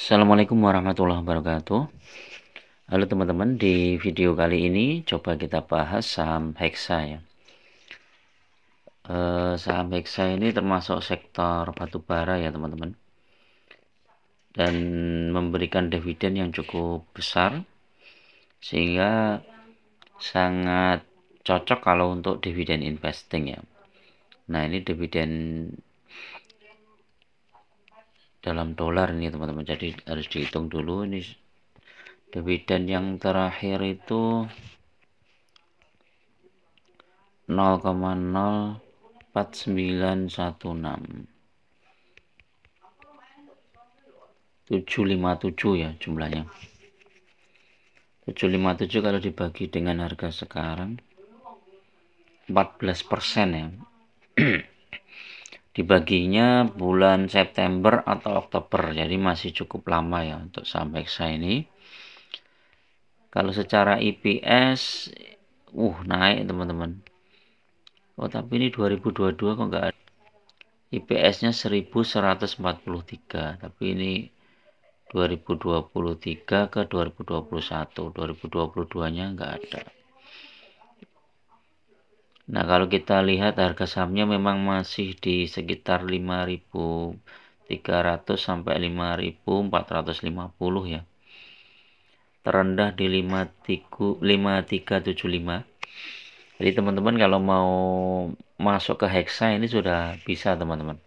Assalamualaikum warahmatullahi wabarakatuh. Halo teman-teman, di video kali ini coba kita bahas saham Hexa ya. Saham Hexa ini termasuk sektor batubara ya teman-teman, dan memberikan dividen yang cukup besar sehingga sangat cocok kalau untuk dividen investing ya. Nah, ini dividen dalam dolar ini teman-teman, jadi harus dihitung dulu. Ini dividen yang terakhir itu 0,04916 757 ya jumlahnya. 757 kalau dibagi dengan harga sekarang 14% ya. Dibaginya bulan September atau Oktober, jadi masih cukup lama ya untuk saham Hexa ini. Kalau secara EPS naik teman-teman. Oh, tapi ini 2022 kok nggak ada. IPS-nya 1143, tapi ini 2023 ke 2021, 2022-nya nggak ada. Nah, kalau kita lihat harga sahamnya memang masih di sekitar 5.300 sampai 5.450 ya. Terendah di 5375. Jadi teman-teman kalau mau masuk ke Hexa ini sudah bisa teman-teman.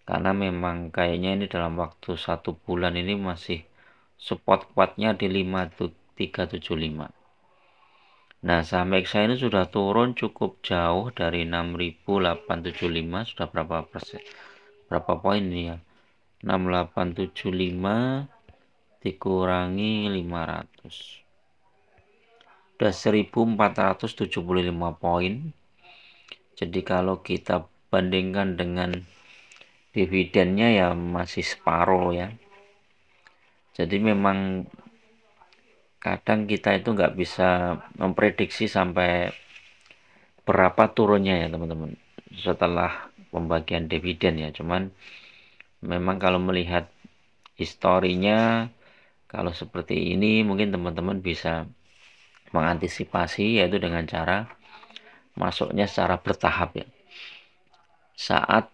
Karena memang kayaknya ini dalam waktu 1 bulan ini masih support kuatnya di 5375. Nah, saham Hexa ini sudah turun cukup jauh dari 6.875, sudah berapa persen? Berapa poin ini ya? 6875 dikurangi 500. Sudah 1475 poin. Jadi kalau kita bandingkan dengan dividennya ya masih separuh ya. Jadi memang kadang kita itu nggak bisa memprediksi sampai berapa turunnya ya teman-teman setelah pembagian dividen ya. Cuman memang kalau melihat historinya, kalau seperti ini mungkin teman-teman bisa mengantisipasi, yaitu dengan cara masuknya secara bertahap ya. Saat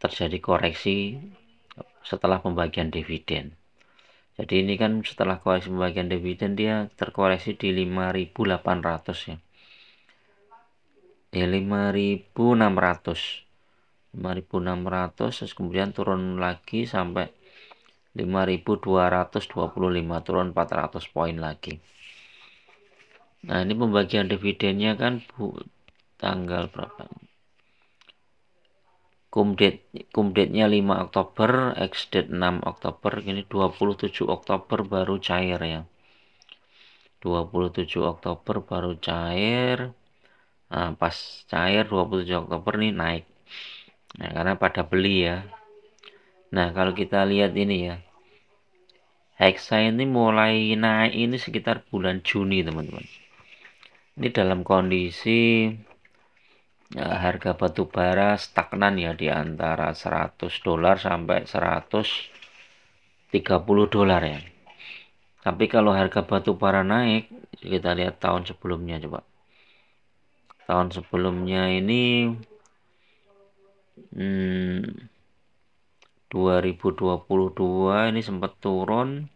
terjadi koreksi setelah pembagian dividen. Jadi ini kan setelah koreksi pembagian dividen dia terkoreksi di 5.800 ya. 5.600. 5.600 terus kemudian turun lagi sampai 5.225, turun 400 poin lagi. Nah, ini pembagian dividennya kan tanggal berapa? Kumdate-nya 5 Oktober, ex-date 6 Oktober, ini 27 Oktober baru cair ya. 27 Oktober baru cair. Nah, pas cair 27 Oktober nih naik. Nah, karena pada beli ya. Nah, kalau kita lihat ini ya. Hexa ini mulai naik ini sekitar bulan Juni, teman-teman. Ini dalam kondisi harga batu bara stagnan ya di antara $100 sampai $130 ya. Tapi kalau harga batu bara naik, kita lihat tahun sebelumnya coba. Tahun sebelumnya ini 2022 ini sempat turun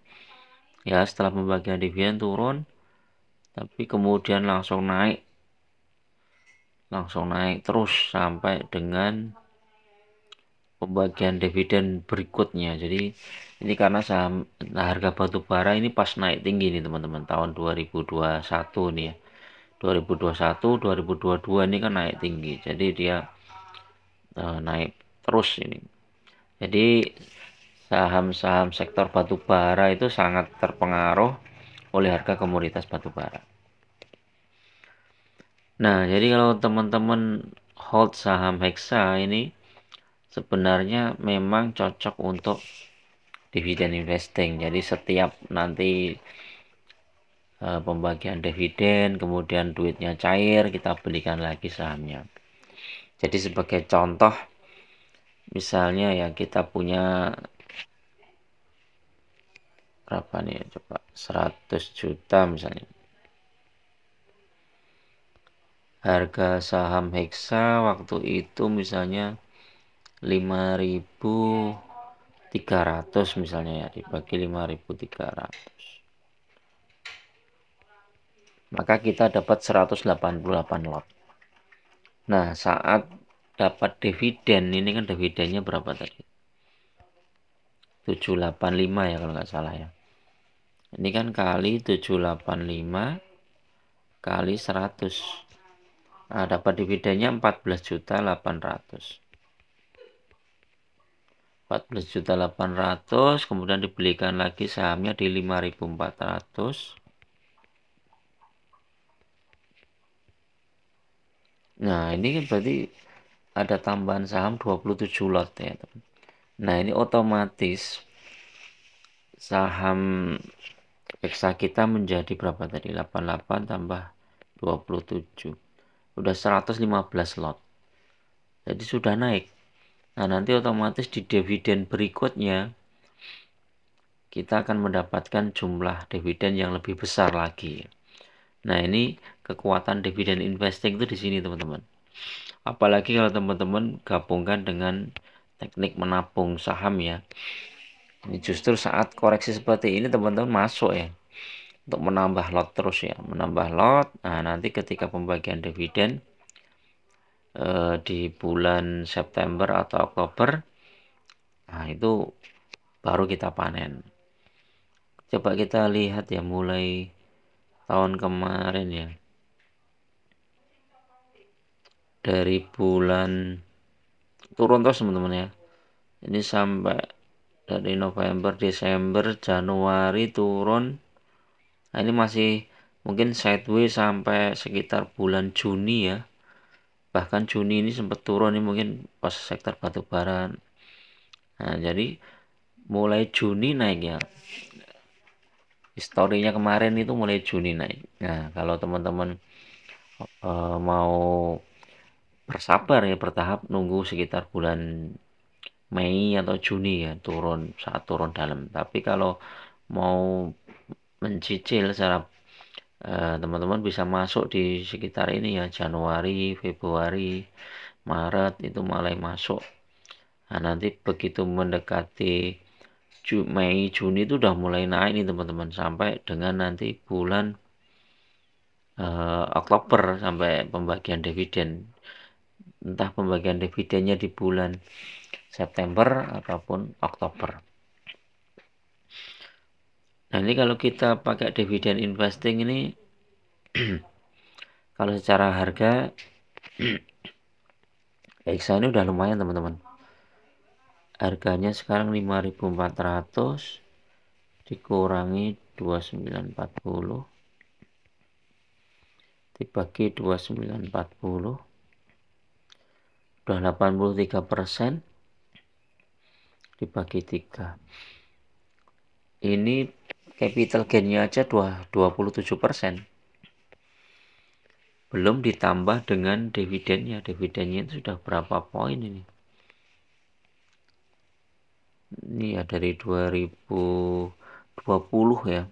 ya, setelah pembagian dividen turun, tapi kemudian langsung naik terus sampai dengan pembagian dividen berikutnya. Jadi ini karena harga batu bara ini pas naik tinggi nih teman-teman, tahun 2021 nih ya. 2021 2022 ini kan naik tinggi, jadi dia naik terus ini. Jadi saham-saham sektor batu bara itu sangat terpengaruh oleh harga komoditas batu bara. Nah, jadi kalau teman-teman hold saham Hexa ini sebenarnya memang cocok untuk dividen investing. Jadi setiap nanti pembagian dividen, kemudian duitnya cair, kita belikan lagi sahamnya. Jadi sebagai contoh, misalnya ya kita punya berapa nih? Coba 100 juta misalnya. Harga saham Hexa waktu itu misalnya 5.300 misalnya ya, dibagi 5.300. Maka kita dapat 188 lot. Nah, saat dapat dividen, ini kan dividennya berapa tadi? 785 ya kalau nggak salah ya. Ini kan kali 785 kali 100. Nah, dapat dividennya 14.800. 14.800, kemudian dibelikan lagi sahamnya di 5.400. Nah, ini kan berarti ada tambahan saham 27 lot ya, teman. Nah, ini otomatis saham Hexa kita menjadi berapa tadi? 88 tambah 27. Udah 115 lot. Jadi sudah naik. Nah, nanti otomatis di dividen berikutnya kita akan mendapatkan jumlah dividen yang lebih besar lagi. Nah, ini kekuatan dividen investing itu di sini, teman-teman. Apalagi kalau teman-teman gabungkan dengan teknik menabung saham ya. Ini justru saat koreksi seperti ini teman-teman masuk ya. Untuk menambah lot terus ya, menambah lot. Nah, nanti ketika pembagian dividen di bulan September atau Oktober, nah itu baru kita panen. Coba kita lihat ya, mulai tahun kemarin ya, dari bulan turun terus teman-teman ya. Ini sampai dari November, Desember, Januari turun. Nah, ini masih mungkin sideways sampai sekitar bulan Juni ya. Bahkan Juni ini sempat turun nih mungkin pas sektor batubara. Nah, jadi mulai Juni naik ya. Historinya kemarin itu mulai Juni naik. Nah, kalau teman-teman mau bersabar ya, bertahap nunggu sekitar bulan Mei atau Juni ya turun, saat turun dalam. Tapi kalau mau mencicil secara teman-teman bisa masuk di sekitar ini ya, Januari, Februari, Maret itu mulai masuk. Nah, nanti begitu mendekati Mei, Juni itu udah mulai naik nih teman-teman, sampai dengan nanti bulan Oktober sampai pembagian dividen. Entah pembagian dividennya di bulan September ataupun Oktober. Nah, ini kalau kita pakai dividen investing ini kalau secara harga Hexa ini udah lumayan teman-teman. Harganya sekarang 5.400 dikurangi 2940 dibagi 2940 udah 83% dibagi 3. Ini capital gainnya aja 27%. Belum ditambah dengan dividennya. Dividennya itu sudah berapa poin ini? Ini ya dari 2020 ya.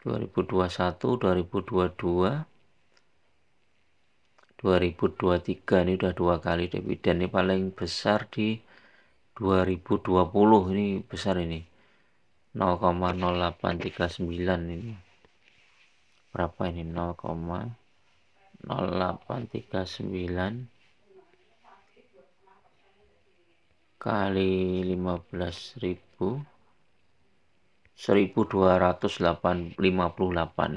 2021, 2022, 2023 ini udah 2 kali dividen. Ini paling besar di 2020 ini besar ini. 0,0839 ini. Berapa ini? 0,0839 kali 15.000 1.258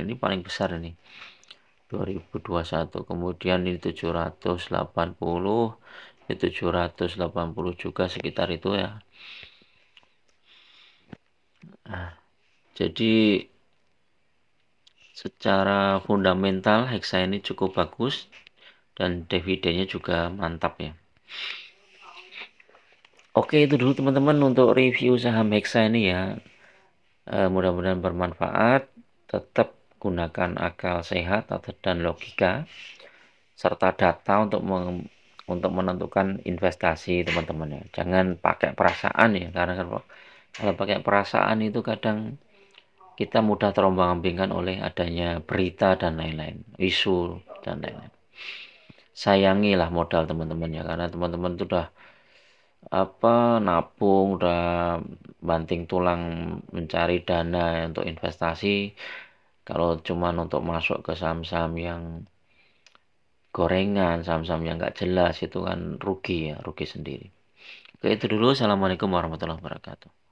ini paling besar ini 2021. Kemudian ini 780, ini 780 juga sekitar itu ya. Nah, jadi secara fundamental Hexa ini cukup bagus dan dividennya juga mantap ya. Oke, itu dulu teman-teman untuk review saham Hexa ini ya. Mudah-mudahan bermanfaat. Tetap gunakan akal sehat dan logika serta data untuk menentukan investasi teman-teman ya. Jangan pakai perasaan ya, karena Kalau pakai perasaan itu kadang kita mudah terombang-ambingkan oleh adanya berita dan lain-lain, isu dan lain-lain. Sayangilah modal teman-teman ya, karena teman-teman itu udah nabung, udah banting tulang mencari dana untuk investasi. Kalau cuman untuk masuk ke saham-saham yang gorengan, saham-saham yang nggak jelas itu kan rugi ya, rugi sendiri. Oke, itu dulu. Assalamualaikum warahmatullahi wabarakatuh.